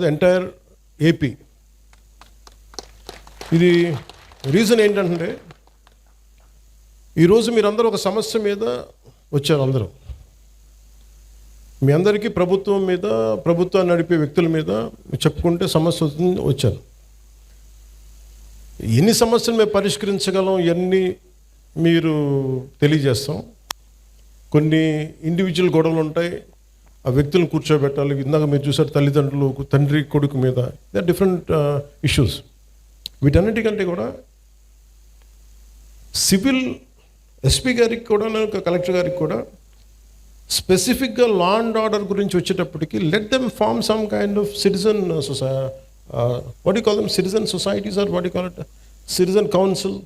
Entire AP. ఇది reason ఏంటంటే ఈరోజు మీరందరూ ఒక సమస్య మీద వచ్చారు. అందరూ మీ అందరికీ ప్రభుత్వం మీద, ప్రభుత్వాన్ని నడిపే వ్యక్తుల మీద చెప్పుకుంటే సమస్య వచ్చారు. ఎన్ని సమస్యలు మేము పరిష్కరించగలం ఇవన్నీ మీరు తెలియజేస్తాం. కొన్ని ఇండివిజువల్ గొడవలు ఉంటాయి, ఆ వ్యక్తులను కూర్చోబెట్టాలి. ఇందాక మీరు చూసారు తల్లిదండ్రులు, తండ్రి కొడుకు మీద, దే ఆర్ డిఫరెంట్ ఇష్యూస్. వీటన్నిటికంటే కూడా సివిల్ ఎస్పీ గారికి కూడా, కలెక్టర్ గారికి కూడా స్పెసిఫిక్గా లా అండ్ ఆర్డర్ గురించి వచ్చేటప్పటికి let them form some kind of citizen what you call them, citizen societies or what you call it, citizen council.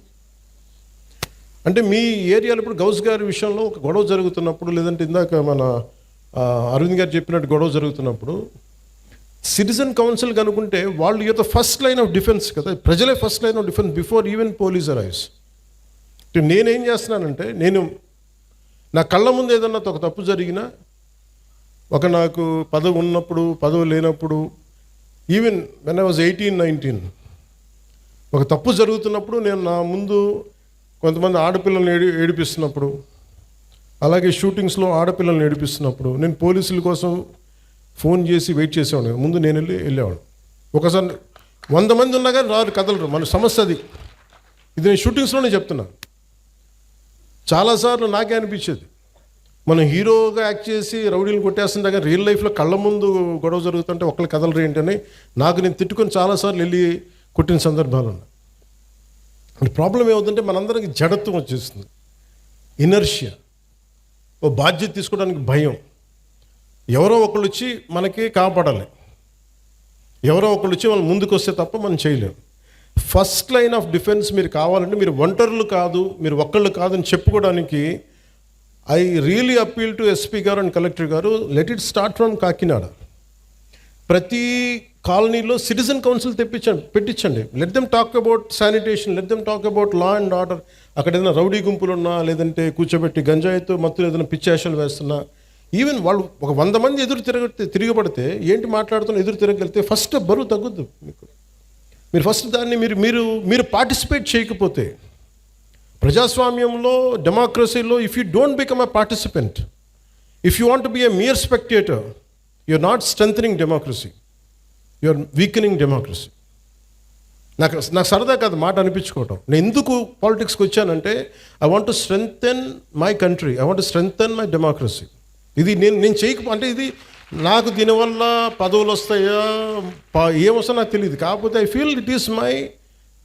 అంటే మీ ఏరియాలో ఇప్పుడు గౌస్ గారి విషయంలో ఒక గొడవ జరుగుతున్నప్పుడు, లేదంటే ఇందాక మన అరవింద్ గారు చెప్పినట్టు గొడవ జరుగుతున్నప్పుడు సిటిజన్ కౌన్సిల్ కనుకుంటే వాళ్ళు you're the first line of defence కదా, ప్రజలే first line of defence before even police arrives. నేనేం చేస్తున్నానంటే, నేను నా కళ్ళ ముందు ఏదన్నా ఒక తప్పు జరిగినా, నాకు పదవి ఉన్నప్పుడు, పదవి లేనప్పుడు, ఈవెన్ వెన్ ఐ వాజ్ 18-19 ఒక తప్పు జరుగుతున్నప్పుడు నేను నా ముందు కొంతమంది ఆడపిల్లల్ని ఏడిపిస్తున్నప్పుడు, అలాగే షూటింగ్స్లో ఆడపిల్లల్ని ఏడిపిస్తున్నప్పుడు నేను పోలీసుల కోసం ఫోన్ చేసి వెయిట్ చేసేవాడు. ముందు నేను వెళ్ళేవాడు. ఒకసారి 100 మంది ఉన్నా కానీ రారు, కదలరు. మన సమస్య అది. ఇది నేను షూటింగ్స్లోనే చెప్తున్నా. చాలాసార్లు నాకే అనిపించేది, మనం హీరోగా యాక్ట్ చేసి రౌడీలు కొట్టేస్తుంటే కానీ రియల్ లైఫ్లో కళ్ళ ముందు గొడవ జరుగుతుంటే ఒకళ్ళు కదలరు ఏంటని నాకు నేను తిట్టుకొని చాలాసార్లు వెళ్ళి కొట్టిన సందర్భాలు ఉన్నాయి. అంటే ప్రాబ్లం ఏమవుతుందంటే మనందరికి జడత్వం వచ్చేస్తుంది, ఇనర్షియా, ఓ బాధ్యత తీసుకోవడానికి భయం. ఎవరో ఒకళ్ళు వచ్చి మనకి కాపాడాలి, ఎవరో ఒకళ్ళు వచ్చి వాళ్ళు ముందుకు వస్తే తప్ప మనం చేయలేము. ఫస్ట్ లైన్ ఆఫ్ డిఫెన్స్ మీరు కావాలంటే మీరు ఒంటరులు కాదు, మీరు ఒక్కళ్ళు కాదు అని చెప్పుకోవడానికి I really appeal to SP గారు అండ్ కలెక్టర్ గారు, let it start from Kakinada. ప్రతి కాలనీలో సిటిజన్ కౌన్సిల్ పెట్టించండి. Let them talk about sanitation, let them talk about law and order. అక్కడ ఏదైనా రౌడీ గుంపులు ఉన్నా, లేదంటే కూర్చోబెట్టి గంజాయితో మత్తులు ఏదైనా పిచ్చేషాలు వేస్తున్నా, ఈవెన్ వాళ్ళు ఒక 100 మంది తిరగబడితే ఏంటి మాట్లాడుతున్నా, ఎదురు తిరగలిగితే ఫస్ట్ బరువు తగ్గుద్దు మీకు. మీరు ఫస్ట్ దాన్ని మీరు పార్టిసిపేట్ చేయకపోతే, ప్రజాస్వామ్యంలో, డెమోక్రసీలో, if you don't become a participant, if you want be a mere spectator, you are not strengthening democracy, you are weakening democracy. నాకు సరదా కాదు మాట అనిపించుకోవటం. నేను ఎందుకు పాలిటిక్స్కి వచ్చానంటే, I want to strengthen my country, I want to strengthen my democracy. ఇది నేను అంటే ఇది నాకు దీనివల్ల పదవులు వస్తాయా, ఏమొస్తా నాకు తెలియదు. కాకపోతే I feel it is my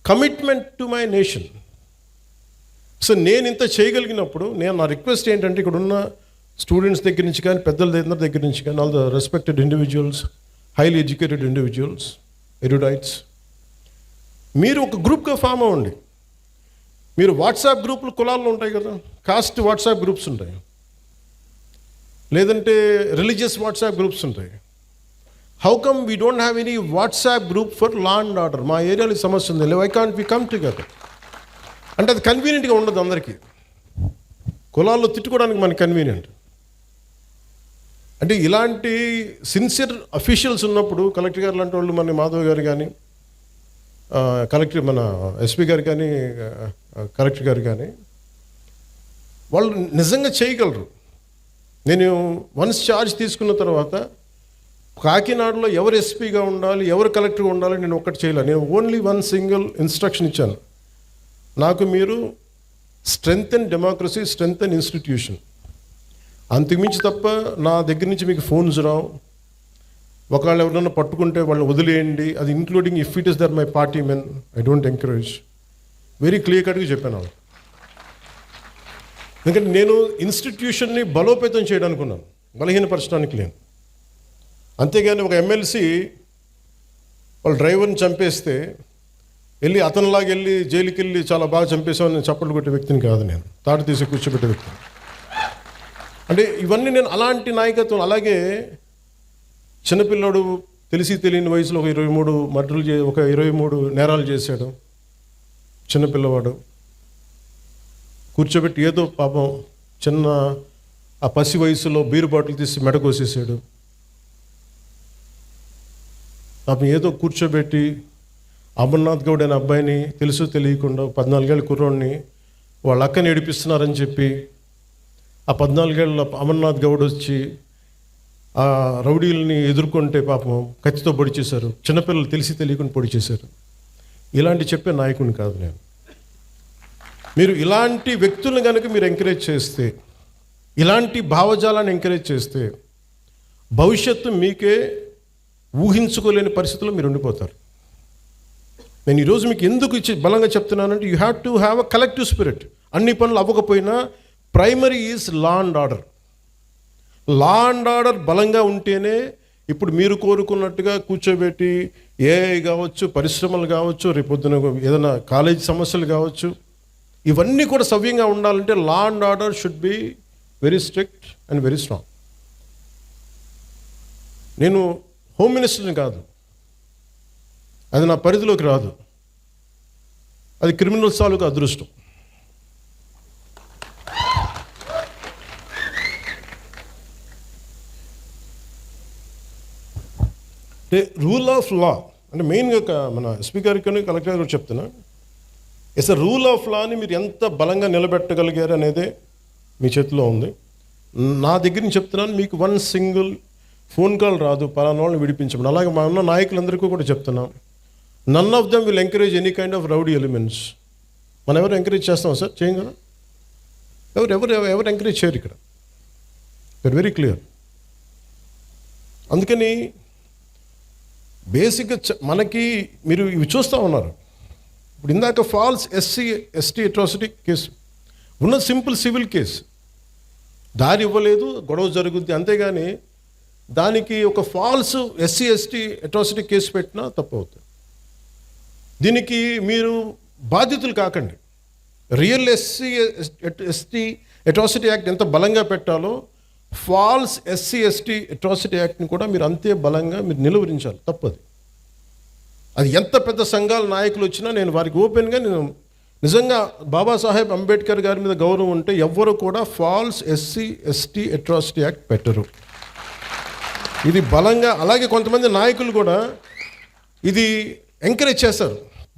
commitment to my nation. So నేను ఇంత చేయగలిగినప్పుడు నా రిక్వెస్ట్ ఏంటంటే, ఇక్కడ ఉన్న స్టూడెంట్స్ దగ్గర నుంచి కానీ, పెద్దల దగ్గర నుంచి కానీ, all the respected individuals, highly educated individuals, erudites, మీరు ఒక గ్రూప్గా ఫామ్ అవ్వండి. మీరు వాట్సాప్ గ్రూపులు కులాల్లో ఉంటాయి కదా, కాస్ట్ వాట్సాప్ గ్రూప్స్ ఉంటాయి, లేదంటే రిలీజియస్ వాట్సాప్ గ్రూప్స్ ఉంటాయి. How come we don't have any WhatsApp group for law and order? మా ఏరియాలో సమస్య ఉంది, why can't we come together? అంటే అది కన్వీనియంట్గా ఉండదు అందరికీ. కులాల్లో తిట్టుకోవడానికి మనకి కన్వీనియంట్. అంటే ఇలాంటి సిన్సియర్ అఫీషియల్స్ ఉన్నప్పుడు, కలెక్టర్ గారు లాంటి వాళ్ళు, మన మాధవ్ గారు కానీ, మన ఎస్పీ గారు కానీ, కలెక్టర్ గారు కానీ, వాళ్ళు నిజంగా చేయగలరు. నేను వన్స్ ఛార్జ్ తీసుకున్న తర్వాత కాకినాడలో ఎవరు ఎస్పీగా ఉండాలి, ఎవరు కలెక్టర్గా ఉండాలి నేను ఒక్కటి చేయలేదు. నేను ఓన్లీ వన్ సింగిల్ ఇన్స్ట్రక్షన్ ఇచ్చాను, నాకు మీరు స్ట్రెంథెన్ డెమోక్రసీ, స్ట్రెంథెన్ ఇన్స్టిట్యూషన్, అంతకుమించి తప్ప నా దగ్గర నుంచి మీకు ఫోన్స్ రావు. ఒకవేళ ఎవరైనా పట్టుకుంటే వాళ్ళని వదిలేయండి, అది including if it is there my party men, I don't encourage. Very clear కట్గా చెప్పాను. ఎందుకంటే నేను ఇన్స్టిట్యూషన్ని బలోపేతం చేయడానికి ఉన్నాను, బలహీనపరచడానికి లేను. అంతేగాని ఒక ఎమ్మెల్సీ వాళ్ళ డ్రైవర్ని చంపేస్తే వెళ్ళి అతనిలాగా వెళ్ళి జైలుకి వెళ్ళి చాలా బాగా చంపేసామని చప్పట్లు కొట్టే వ్యక్తిని కాదు నేను, తాడు తీసి కూర్చోబెట్టే వ్యక్తిని. అంటే ఇవన్నీ నేను అలాంటి నాయకత్వం. అలాగే చిన్నపిల్లాడు తెలిసి తెలియని వయసులో ఒక 23 నేరాలు చేశాడు చిన్నపిల్లవాడు. కూర్చోబెట్టి ఏదో పాపం చిన్న ఆ పసి వయసులో బీరు బాటిల్ తీసి మెడ కోసేసాడు. పాపం ఏదో కూర్చోబెట్టి అమర్నాథ్ గౌడ్ అనే అబ్బాయిని తెలుసు తెలియకుండా 14 ఏళ్ళ కుర్రోడిని వాళ్ళ అక్కని ఏడిపిస్తున్నారని చెప్పి ఆ 14 ఏళ్ళ అమర్నాథ్ గౌడ్ వచ్చి ఆ రౌడీలని ఎదుర్కొంటే పాపం కత్తితో పొడి చేశారు. చిన్నపిల్లలు తెలిసి తెలియకుండా పొడి చేశారు. ఇలాంటి చెప్పే నాయకుడిని కాదు నేను. మీరు ఇలాంటి వ్యక్తులను కనుక మీరు ఎంకరేజ్ చేస్తే, ఇలాంటి భావజాలాన్ని ఎంకరేజ్ చేస్తే భవిష్యత్తు మీకే ఊహించుకోలేని పరిస్థితుల్లో మీరు ఉండిపోతారు. నేను ఈరోజు మీకు ఎందుకు బలంగా చెప్తున్నానంటే, you have to have a collective spirit. అన్ని పనులు అవ్వకపోయినా primary is law and order. Law and order బలంగా ఉంటేనే ఇప్పుడు మీరు కోరుకున్నట్టుగా కూర్చోబెట్టి ఏఐ కావచ్చు, పరిశ్రమలు కావచ్చు, రేపొద్దున ఏదైనా కాలేజ్ సమస్యలు కావచ్చు, ఇవన్నీ కూడా సవ్యంగా ఉండాలంటే లా and order should be very strict and very strong. నేను హోమ్ మినిస్టర్ని కాదు, అది నా పరిధిలోకి రాదు. అది క్రిమినల్స్ తాలూకు అదృష్టం. అంటే రూల్ ఆఫ్ లా అంటే మెయిన్గా మన ఎస్పీ గారికి కలెక్టర్ గారు చెప్తున్నా, ఎస్ అ రూల్ ఆఫ్ లాని మీరు ఎంత బలంగా నిలబెట్టగలిగారు అనేదే మీ చేతిలో ఉంది. నా దగ్గర నుంచి చెప్తున్నాను, మీకు 1 సింగిల్ ఫోన్ కాల్ రాదు పలానా వాళ్ళని విడిపించమని. అలాగే మా ఉన్న నాయకులందరికీ కూడా చెప్తున్నాం, none of them will encourage any kind of rowdy elements. మనం ఎవరు ఎంకరేజ్ చేస్తాం సార్? చేయం కదా. ఎవరు ఎంకరేజ్ చేయరు ఇక్కడ. That very clear. అందుకని బేసిక్గా మనకి మీరు ఇవి చూస్తూ ఉన్నారు. ఇప్పుడు ఇందాక ఫాల్స్ ఎస్సీ అట్రాసిటీ కేసు ఉన్న సింపుల్ సివిల్ కేసు, దారి ఇవ్వలేదు, గొడవ జరుగుద్ది, అంతేగాని దానికి ఒక ఫాల్స్ ఎస్సీ అట్రాసిటీ కేసు పెట్టినా తప్పు అవుతుంది. దీనికి మీరు బాధితులు కాకండి. రియల్ ఎస్సీ అట్రాసిటీ యాక్ట్ ఎంత బలంగా పెట్టాలో ఫాల్స్ ఎస్సీ అట్రాసిటీ యాక్ట్ని కూడా మీరు అంతే బలంగా మీరు నిలువరించాలి. తప్పది. అది ఎంత పెద్ద సంఘాల నాయకులు వచ్చినా నేను వారికి ఓపెన్గా నేను నిజంగా బాబాసాహెబ్ అంబేద్కర్ గారి మీద గౌరవం ఉంటే ఎవ్వరు కూడా ఫాల్స్ ఎస్సీ అట్రాసిటీ యాక్ట్ పెట్టరు. ఇది బలంగా, అలాగే కొంతమంది నాయకులు కూడా ఇది ఎంకరేజ్ చేస్తారు.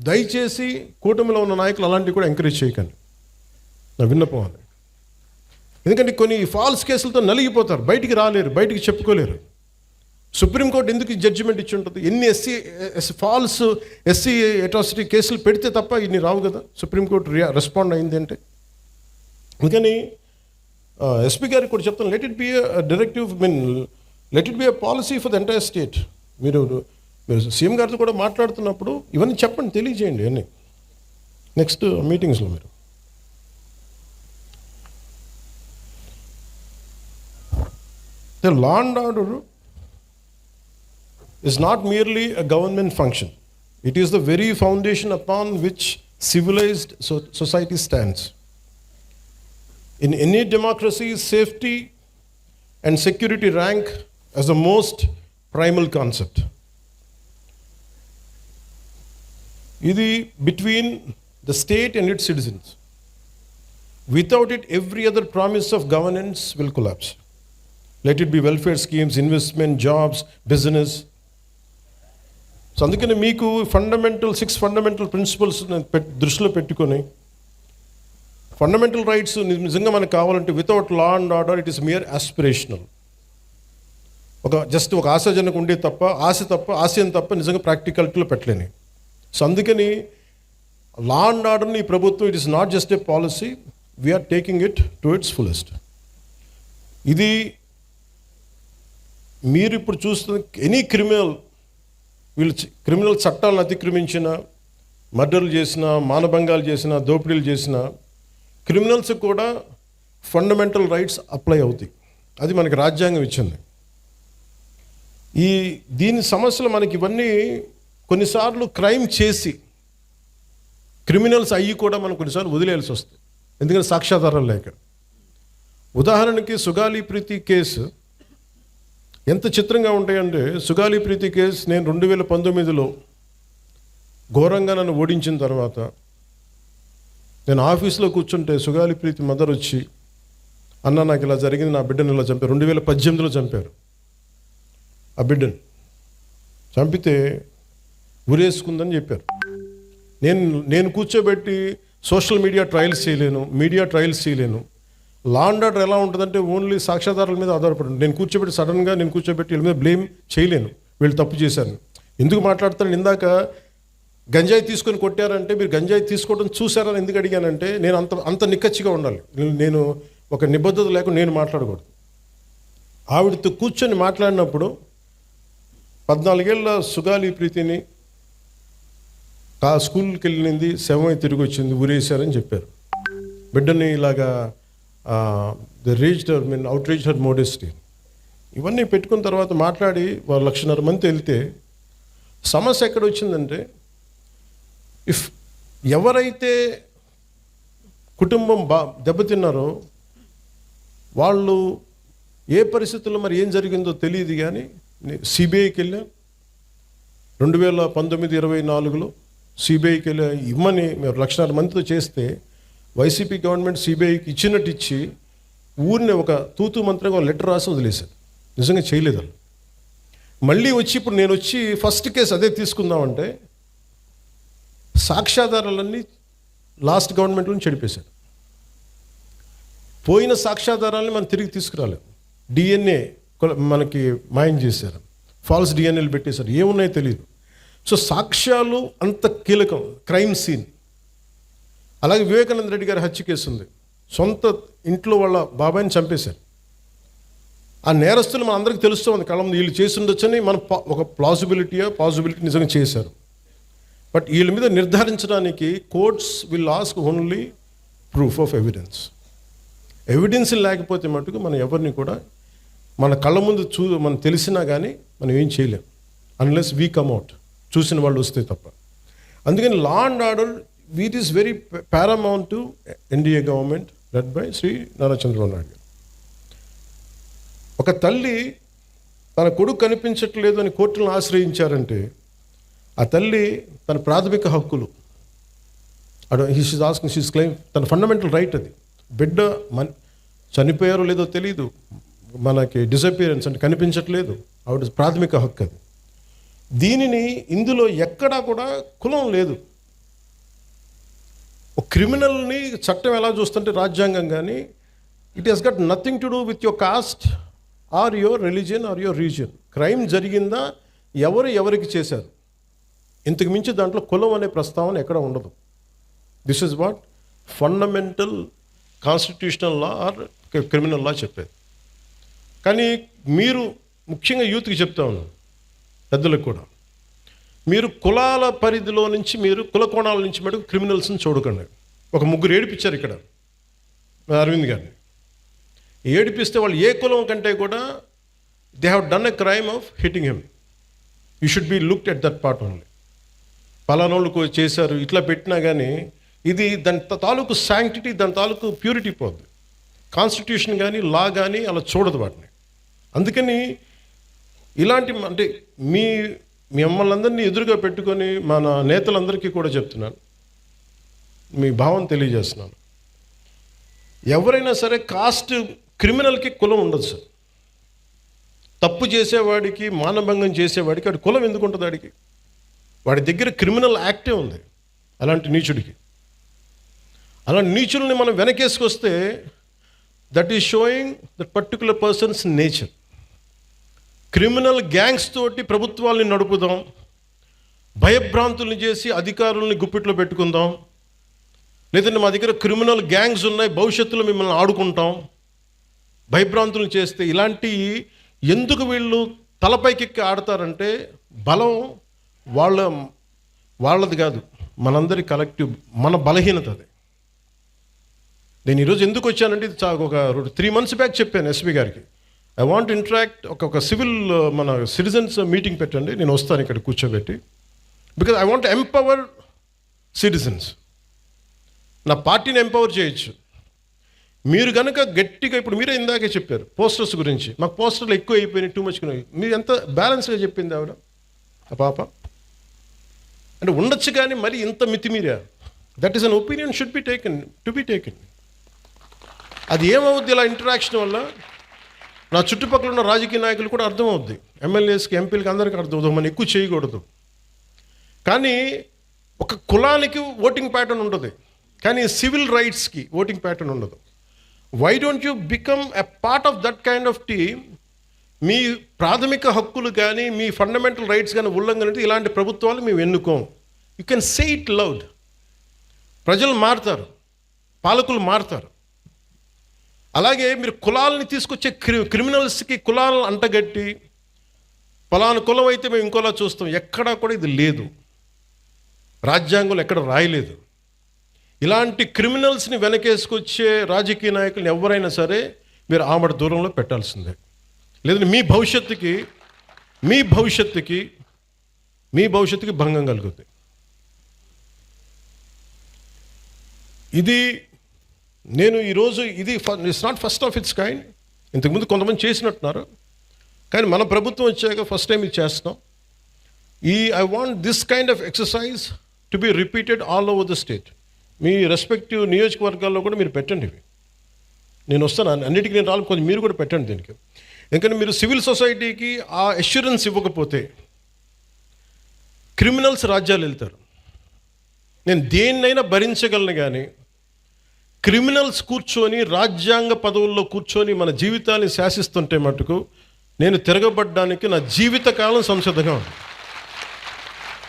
దయచేసి కూటమిలో ఉన్న నాయకులు అలాంటివి కూడా ఎంకరేజ్ చేయకండి, నా విన్నపం అది. ఎందుకంటే కొన్ని ఫాల్స్ కేసులతో నలిగిపోతారు, బయటికి రాలేరు, బయటికి చెప్పుకోలేరు. సుప్రీంకోర్టు ఎందుకు జడ్జిమెంట్ ఇచ్చి ఉంటుంది? ఎన్ని ఫాల్స్ ఎస్సీ అట్రాసిటీ కేసులు పెడితే తప్ప ఇన్ని రావు కదా. సుప్రీంకోర్టు రెస్పాండ్ అయింది అంటే. అందుకని ఎస్పీ గారికి కూడా చెప్తాను, let it be directive, let it be a policy for the entire state. మీరు సీఎం గారితో కూడా మాట్లాడుతున్నప్పుడు ఇవన్నీ చెప్పండి, తెలియజేయండి అన్నీ నెక్స్ట్ మీటింగ్స్లో. మీరు the law and order is not merely a government function. It is the very foundation upon which civilized society stands. In any democracy, safety and security rank as the most primal concept. Idi between the state and its citizens. Without it, every other promise of governance will collapse. Let it be welfare schemes, investment, jobs, business. So అందుకని మీకు 6 fundamental principles దృష్టిలో పెట్టుకొని, fundamental rights నిజంగా మనకు కావాలంటే without law and order it is mere aspirational. Just ఒక ఆశాజనకు ఉండే తప్ప, ఆశయం తప్ప నిజంగా ప్రాక్టికాలిటీలో పెట్టలేని. సో అందుకని లా అండ్ ఆర్డర్ని ఈ ప్రభుత్వం, it is not just a policy, we are taking it to its fullest. ఇది మీరు ఇప్పుడు చూస్తున్న ఎనీ క్రిమినల్ చట్టాలను అతిక్రమించిన, మర్డర్లు చేసిన, మానభంగాలు చేసిన, దోపిడీలు చేసిన క్రిమినల్స్ కూడా ఫండమెంటల్ రైట్స్ అప్లై అవుతాయి. అది మనకి రాజ్యాంగం ఇచ్చింది. దీని సమస్యలు మనకి ఇవన్నీ కొన్నిసార్లు క్రైమ్ చేసి క్రిమినల్స్ అయ్యి కూడా మనం కొన్నిసార్లు వదిలేయాల్సి వస్తుంది, ఎందుకంటే సాక్ష్యాధారాలు లేక. ఉదాహరణకి సుగాలి ప్రీతి కేసు ఎంత చిత్రంగా ఉంటాయంటే, సుగాలి ప్రీతి కేసు నేను 2019లో ఘోరంగా నన్ను ఓడించిన తర్వాత నేను ఆఫీస్లో కూర్చుంటే సుగాలి ప్రీతి మదర్ వచ్చి, అన్న నాకు ఇలా జరిగింది, నా బిడ్డను ఇలా చంపారు. 2018లో చంపారు ఆ బిడ్డను. చంపితే ఉరేసుకుందని చెప్పారు. నేను కూర్చోబెట్టి సోషల్ మీడియా ట్రయల్స్ చేయలేను. లా అండ్ ఆర్డర్ ఎలా ఉంటుందంటే ఓన్లీ సాక్ష్యాధారాల మీద ఆధారపడి నేను కూర్చోబెట్టి వీళ్ళ మీద బ్లేమ్ చేయలేను. వీళ్ళు తప్పు చేశారు. ఎందుకు మాట్లాడతాను? ఇందాక గంజాయి తీసుకొని కొట్టారంటే మీరు గంజాయి తీసుకోవడం చూసారని ఎందుకు అడిగానంటే నేను అంత నిక్కచ్చిగా ఉండాలి. నేను ఒక నిబద్ధత లేకుండా నేను మాట్లాడకూడదు. ఆవిడతో కూర్చొని మాట్లాడినప్పుడు 14 ఏళ్ళ సుగాలి ప్రీతిని స్కూల్కి వెళ్ళింది, శవమై తిరిగి వచ్చింది, ఊరేశారని చెప్పారు. బిడ్డని ఇలాగా అవుట్ రీచ్డ్ హర్ మోడెస్టీ ఇవన్నీ పెట్టుకున్న తర్వాత మాట్లాడి వాళ్ళు 1,50,000 మంది వెళ్తే సమస్య ఎక్కడ వచ్చిందంటే ఎవరైతే కుటుంబం దెబ్బతిన్నారో వాళ్ళు ఏ పరిస్థితుల్లో మరి ఏం జరిగిందో తెలియదు. కానీ సిబిఐకి వెళ్ళా 2019-24లో సిబిఐకి వెళ్ళా ఇమ్మని మేము 1,00,000 మందితో చేస్తే వైసీపీ గవర్నమెంట్ సిబిఐకి ఇచ్చినట్టు ఇచ్చి ఊరిని ఒక తూతూ మంత్రంగా లెటర్ రాసి వదిలేశారు. నిజంగా చేయలేదు. మళ్ళీ వచ్చి ఇప్పుడు నేను వచ్చి ఫస్ట్ కేసు అదే తీసుకుందామంటే సాక్ష్యాధారాలన్నీ లాస్ట్ గవర్నమెంట్లో చెడిపేశారు. పోయిన సాక్ష్యాధారాలని మనం తిరిగి తీసుకురాలేదు. డిఎన్ఏ మనకి మాయం చేశారు, ఫాల్స్ డిఎన్ఏలు పెట్టేశారు, ఏమున్నాయో తెలియదు. సో సాక్ష్యాలు అంత కీలకం. Crime scene. అలాగే వివేకానంద రెడ్డి గారి హత్య కేసు ఉంది. సొంత ఇంట్లో వాళ్ళ బాబాయిని చంపేశారు. ఆ నేరస్తులు మన అందరికీ తెలుస్తూ ఉంది, కళ్ళ ముందు వీళ్ళు చేసి ఉండొచ్చని మనం ఒక పాసిబిలిటీ నిజంగా చేశారు. బట్ వీళ్ళ మీద నిర్ధారించడానికి courts will ask only proof of evidence. Evidence లేకపోతే మటుకు మనం ఎవరిని కూడా మన కళ్ళ ముందు మనం తెలిసినా కానీ మనం ఏం చేయలేం అన్లెస్ వీ కమ్ అవుట్, చూసిన వాళ్ళు వస్తే తప్ప. అందుకని law and order it is very paramount to NDA government led by Shri Nara Chandrababu Naidu garu. ఒక తల్లి తన కొడుకు కనిపించట్లేదు అని కోర్టులను ఆశ్రయించారంటే ఆ తల్లి తన ప్రాథమిక హక్కులు షీస్ క్లెయిమ్, తన ఫండమెంటల్ రైట్ అది. బిడ్డ చనిపోయారో లేదో తెలియదు, మనకి డిసపియరెన్స్ అంటే కనిపించట్లేదు, ఆవిడ ప్రాథమిక హక్కు అది. దీనిని ఇందులో ఎక్కడా కూడా కులం లేదు. ఒక క్రిమినల్ని చట్టం ఎలా చూస్తుంటే రాజ్యాంగం కానీ it has got nothing to do with your caste or your religion or your region. Crime జరిగిందా, ఎవరికి చేశారు, ఇంతకు మించి దాంట్లో కులం అనే ప్రస్తావన ఎక్కడ ఉండదు. This is what fundamental constitutional law or criminal law చెప్పేది. కానీ మీరు ముఖ్యంగా యూత్కి చెప్తా ఉన్నాను, పెద్దలకు కూడా, మీరు కులాల పరిధిలో నుంచి మీరు కుల కోణాల నుంచి మటుకు క్రిమినల్స్ని చూడకండి. ఒక ముగ్గురు ఏడిపించారు ఇక్కడ అరవింద్ గారిని. ఏడిపిస్తే వాళ్ళు ఏ కులం కంటే కూడా they have done a crime of hitting him. You should be looked at that part only. పలానోళ్ళు చేశారు ఇట్లా పెట్టినా కానీ ఇది దాని తాలూకు శాంక్టిటీ, దాని తాలూకు ప్యూరిటీ పోద్ది. కాన్స్టిట్యూషన్ కానీ లా కానీ అలా చూడదు వాటిని. అందుకని ఇలాంటి అంటే మిమ్మల్ని అందరినీ ఎదురుగా పెట్టుకొని మన నేతలందరికీ కూడా చెప్తున్నాను, మీ భావం తెలియజేస్తున్నాను. ఎవరైనా సరే కాస్ట్ క్రిమినల్కి కులం ఉండదు సార్. తప్పు చేసేవాడికి, మానభంగం చేసేవాడికి వాడి కులం ఎందుకు ఉంటుంది? వాడి దగ్గర క్రిమినల్ యాక్టే ఉంది. అలాంటి నీచుడికి, అలాంటి నీచుల్ని మనం వెనకేసుకొస్తే that is showing that particular person's nature. Criminal gangs తోటి ప్రభుత్వాల్ని నడుపుదాం, భయభ్రాంతుల్ని చేసి అధికారుల్ని గుప్పిట్లో పెట్టుకుందాం, లేదంటే మా దగ్గర క్రిమినల్ గ్యాంగ్స్ ఉన్నాయి భవిష్యత్తులో మిమ్మల్ని ఆడుకుంటాం, భయభ్రాంతులను చేస్తే ఇలాంటి ఎందుకు వీళ్ళు తలపైకెక్కి ఆడతారంటే బలం వాళ్ళది కాదు, మనందరి కలెక్టివ్, మన బలహీనత అది. నేను ఈరోజు ఎందుకు వచ్చానంటే ఇది ఒక 3 months బ్యాక్ చెప్పాను ఎస్పీ గారికి, ఐ వాంట్ ఇంటరాక్ట్, ఒక సివిల్ మన సిటిజన్స్ మీటింగ్ పెట్టండి, నేను వస్తాను ఇక్కడ కూర్చోబెట్టి, because I want empower citizens. నా పార్టీని ఎంపవర్ చేయొచ్చు. మీరు కనుక గట్టిగా, ఇప్పుడు మీరే ఇందాకే చెప్పారు పోస్టర్స్ గురించి, మాకు పోస్టర్లు ఎక్కువ అయిపోయినాయి, టూ మచ్. మీరు ఎంత బ్యాలెన్స్గా చెప్పింది ఆవిడ, ఆ పాప. అంటే ఉండొచ్చు కానీ మరి ఇంత మితిమీరా. That is an opinion should be taken, to be taken. అది ఏమవుద్ది ఇలా ఇంటరాక్షన్ వల్ల? నా చుట్టుపక్కల ఉన్న రాజకీయ నాయకులు కూడా అర్థమవుద్ది, ఎమ్మెల్యేస్కి ఎంపీలకి అందరికీ అర్థమవుతుంది మనం ఎక్కువ చేయకూడదు. కానీ ఒక కులానికి ఓటింగ్ ప్యాటర్న్ ఉంటుంది, కానీ సివిల్ రైట్స్కి ఓటింగ్ ప్యాటర్న్ ఉండదు. Why don't you become a part of that kind of team? మీ ప్రాథమిక హక్కులు కానీ మీ ఫండమెంటల్ రైట్స్ కానీ ఉల్లంఘన అంటే ఇలాంటి ప్రభుత్వాలు మేము ఎన్నుకోం. You can say it loud. ప్రజలు మారుతారు, పాలకులు మారుతారు. అలాగే మీరు కులాలని తీసుకొచ్చే క్రిమినల్స్కి కులాలను అంటగట్టి పలానా కులం అయితే మేము ఇంకోలా చూస్తాం, ఎక్కడా కూడా ఇది లేదు, రాజ్యాంగంలో ఎక్కడ రాయలేదు. ఇలాంటి క్రిమినల్స్ని వెనకేసుకొచ్చే రాజకీయ నాయకులను ఎవరైనా సరే మీరు ఆమడ దూరంలో పెట్టాల్సిందే, లేదంటే మీ భవిష్యత్తుకి భంగం కలుగుతుంది. ఇది నేను ఈరోజు ఇది it's not first of it's kind. ఇంతకుముందు కొంతమంది చేసినట్టున్నారు, కానీ మన ప్రభుత్వం వచ్చాక ఫస్ట్ టైం ఇది చేస్తాం. I want this kind of exercise to be repeated all over the state. Me respective నియోజకవర్గాల్లో కూడా మీరు పెట్టండి ఇవి. నేను వస్తాను, అన్నిటికీ నేను రాలి, కొంచెం మీరు కూడా పెట్టండి దీనికి. ఎందుకంటే మీరు సివిల్ సొసైటీకి ఆ అష్యూరెన్స్ ఇవ్వకపోతే క్రిమినల్స్ రాజ్యాలు వెళ్తారు. నేను దేన్నైనా భరించగలను, కానీ క్రిమినల్స్ కూర్చొని రాజ్యాంగ పదవుల్లో కూర్చొని మన జీవితాన్ని శాసిస్తుంటే మటుకు నేను తిరగబడ్డానికి నా జీవితకాలం సంసిద్ధంగా ఉంది.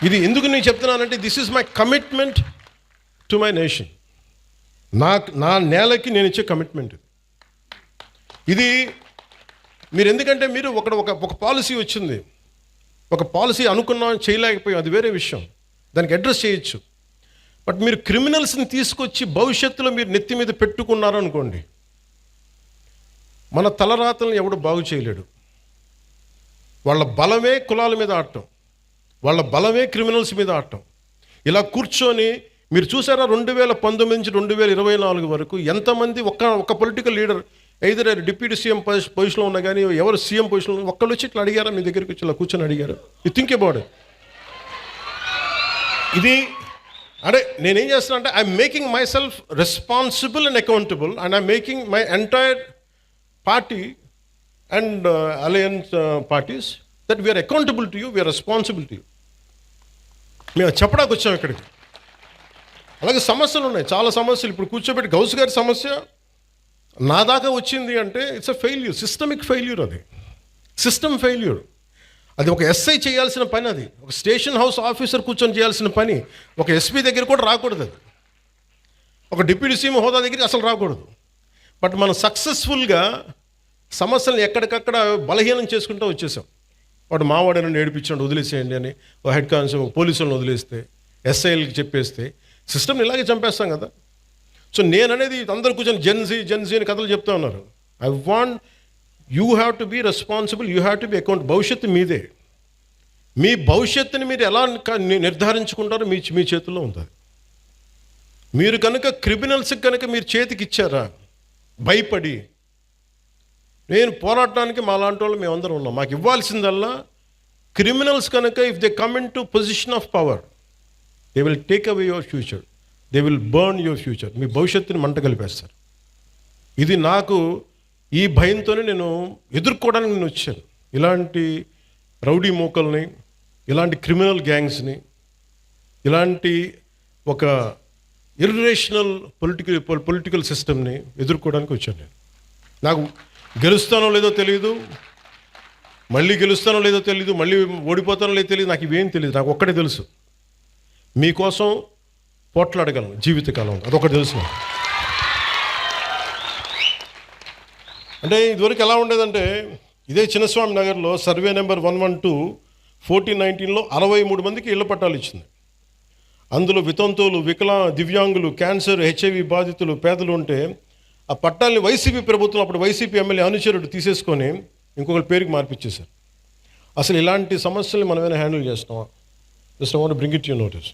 ఇది ఎందుకు నేను చెప్తున్నానంటే this is my commitment to my nation. నా నేలకి నేను ఇచ్చే కమిట్మెంట్ ఇది. మీరు ఎందుకంటే మీరు ఒక పాలసీ వచ్చింది, ఒక పాలసీ అనుకున్నాం చేయలేకపోయాం, అది వేరే విషయం, దానికి అడ్రస్ చేయొచ్చు. బట్ మీరు క్రిమినల్స్ని తీసుకొచ్చి భవిష్యత్తులో మీరు నెత్తి మీద పెట్టుకున్నారు అనుకోండి, మన తలరాతలను ఎవడు బాగు చేయలేడు. వాళ్ళ బలమే కులాల మీద ఆడటం, వాళ్ళ బలమే క్రిమినల్స్ మీద ఆడటం. ఇలా కూర్చొని మీరు చూసారా 2019 నుంచి 2024 వరకు ఎంతమంది ఒక political leader either deputy CM పొజిషన్లో ఉన్నా కానీ ఎవరు సీఎం పొజిషన్లో ఒక్కళ్ళు వచ్చి ఇట్లా అడిగారా, మీ దగ్గరికి వచ్చి ఇలా కూర్చొని అడిగారు? You think about it. ఇది అంటే నేనేం చేస్తున్నా అంటే I'm making myself responsible and accountable, and I'm making my entire party and alliance parties that we are accountable to you, we are responsible to you. మేము చెప్పడానికి వచ్చాం ఇక్కడికి. అలాగే సమస్యలు ఉన్నాయి, చాలా సమస్యలు. ఇప్పుడు కూర్చోబెట్టి గౌస్ గారి సమస్య నా దాకా వచ్చింది అంటే it's a failure, systemic failure. అది సిస్టమ్ ఫెయిల్యూర్. అది ఒక ఎస్ఐ చేయాల్సిన పని, అది ఒక స్టేషన్ హౌస్ ఆఫీసర్ కూర్చొని చేయాల్సిన పని. ఒక ఎస్పీ దగ్గర కూడా రాకూడదు, అది ఒక డిప్యూటీ సీఎం హోదా దగ్గరికి అసలు రాకూడదు. బట్ మనం సక్సెస్ఫుల్గా సమస్యలను ఎక్కడికక్కడ బలహీనం చేసుకుంటూ వచ్చేసాం. వాడు మావాడని నేర్పించండి, వదిలేసేయండి అని ఒక హెడ్ కానిస్టేబుల్ పోలీసులను వదిలేస్తే, ఎస్ఐలకి చెప్పేస్తే సిస్టమ్ని ఇలాగే చంపేస్తాం కదా. సో నేననేది అందరూ కూర్చొని జెన్జీ అని కథలు చెప్తూ ఉన్నారు. I want you have to be responsible, you have to be account. భవిష్యత్తు మీదే. మీ భవిష్యత్తుని మీరు ఎలా నిర్ధారించుకుంటారో మీ చేతుల్లో ఉంటుంది. మీరు కనుక క్రిమినల్స్కి కనుక మీరు చేతికి ఇచ్చారా భయపడి, నేను పోరాడటానికి మా లాంటి వాళ్ళు మేమందరం ఉన్నాం. మాకు ఇవ్వాల్సిందల్లా క్రిమినల్స్ కనుక if they come in to position of power they will take away your future, they will burn your future. మీ భవిష్యత్తుని మంట కలిపేస్తారు. ఇది నాకు ఈ భయంతోనే నేను ఎదుర్కోవడానికి నేను వచ్చాను. ఇలాంటి రౌడీ మూకల్ని, ఇలాంటి క్రిమినల్ గ్యాంగ్స్ని, ఇలాంటి ఒక ఇర్రేషనల్ పొలిటికల్ సిస్టమ్ని ఎదుర్కోవడానికి వచ్చాను నేను. నాకు గెలుస్తానో లేదో తెలియదు, మళ్ళీ గెలుస్తానో లేదో తెలియదు, మళ్ళీ ఓడిపోతానో లేదో తెలియదు, నాకు ఇవేం తెలియదు. నాకు ఒక్కటే తెలుసు, మీకోసం పోట్లాడగలను జీవితకాలం, అదొకటి తెలుసు. అంటే ఇదివరకు ఎలా ఉండేదంటే ఇదే చిన్నస్వామి నగర్లో సర్వే నెంబర్ 112 1419లో 63 మందికి ఇళ్ల పట్టాలు ఇచ్చింది. అందులో వితంతువులు, దివ్యాంగులు, క్యాన్సర్, హెచ్ఐవి బాధితులు, పేదలు ఉంటే ఆ పట్టాలని వైసీపీ ప్రభుత్వం, అప్పుడు వైసీపీ ఎమ్మెల్యే అనుచరుడు తీసేసుకొని ఇంకొకరి పేరుకి మార్పిచ్చేశారు. అసలు ఇలాంటి సమస్యల్ని మనమేనా హ్యాండిల్ చేస్తామా? Just I want to bring it to your notice.